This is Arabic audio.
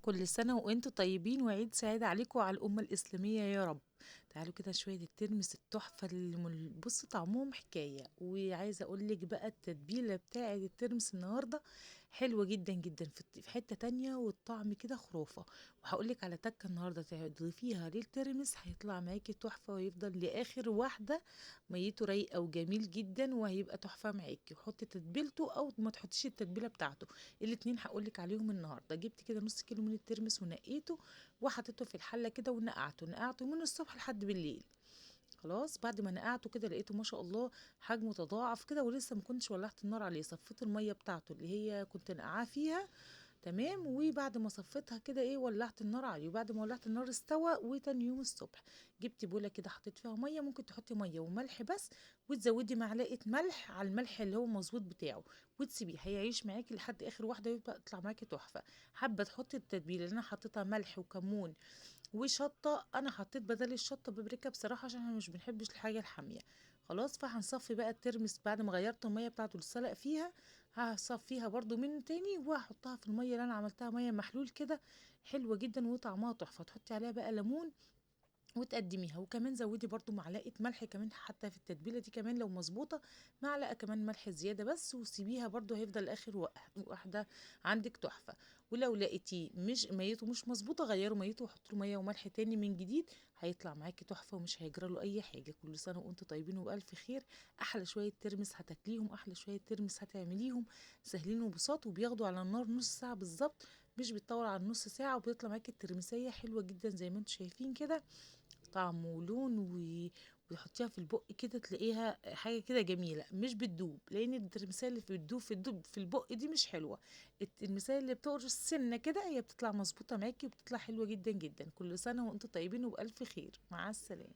كل سنة وانتم طيبين وعيد سعيد عليكم وعلى الأمة الإسلامية يا رب. تعالوا كده شوية الترمس التحفة اللي بص طعمهم حكاية، وعايزة أقولك بقى التتبيلة بتاعة الترمس النهاردة حلوة جدا جدا في حتة تانية، والطعم كده خرافة. وهقولك على تكة النهاردة تضيفيها للترمس هيطلع معاكي تحفة، ويفضل لآخر واحدة ميته رايقة وجميل جدا، وهيبقى تحفة معاكي. وحطي تتبيلته أو ما تحطيش التتبيلة بتاعته، الاتنين هقولك عليهم النهارده. جبت كده نص كيلو من الترمس ونقيته وحطيته في الحله كده، ونقعته من الصبح لحد بالليل. خلاص بعد ما نقعته كده لقيته ما شاء الله حجمه تضاعف كده، ولسه ما كنتش ولعت النار عليه. صفيت الميه بتاعته اللي هي كنت نقعاه فيها، تمام. وبعد ما صفيتها كده ولعت النار عليه، وبعد ما ولعت النار استوى. وتاني يوم الصبح جبت بوله كده حطيت فيها ميه، ممكن تحطي ميه وملح بس، وتزودي معلقه ملح على الملح اللي هو مظبوط بتاعه، وتسيبيه هيعيش معاكي لحد اخر واحده، يبقى يطلع معاكي تحفه. حابه تحطي التتبيله اللي انا حطيتها ملح وكمون وشطه، انا حطيت بدل الشطه بابريكا بصراحه عشان احنا مش بنحبش الحاجه الحاميه. خلاص فهنصفي بقى الترمس بعد ما غيرت الميه بتاعته السلق فيها، هصفيها برضو منه تاني وهحطها في الميه اللي انا عملتها ميه محلول كده، حلوه جدا وطعمها تحفه. تحطي عليها بقى ليمون وتقدميها، وكمان زودي برضو معلقه ملح كمان حتى في التتبيله دي كمان لو مظبوطه، معلقه كمان ملح زياده بس، وسيبيها برضو هيفضل اخر واحده عندك تحفه. ولو لقيتيه مش ميته مش مظبوطه غيروا ميته وحطوا له ميه وملح تاني من جديد، هيطلع معاكي تحفه ومش هيجرى له اي حاجه. كل سنه وانتم طيبين وبالف خير. احلى شويه ترمس هتاكليهم، احلى شويه ترمس هتعمليهم، سهلين وبساط، وبياخدوا على النار نص ساعه بالظبط، مش بتطول على النص ساعه، وبيطلع معاكي الترمسيه حلوه جدا زي ما انتم شايفين كده، طعم ولون وتحطيها في البق كده تلاقيها حاجة كده جميلة مش بتدوب، لأن الترمسية اللي بتدوب في البق دي مش حلوة. الترمسية اللي بتقرص سنة كده هي بتطلع مظبوطة معاكي وبتطلع حلوة جدا جدا. كل سنة وانتم طيبين وبألف خير، مع السلامة.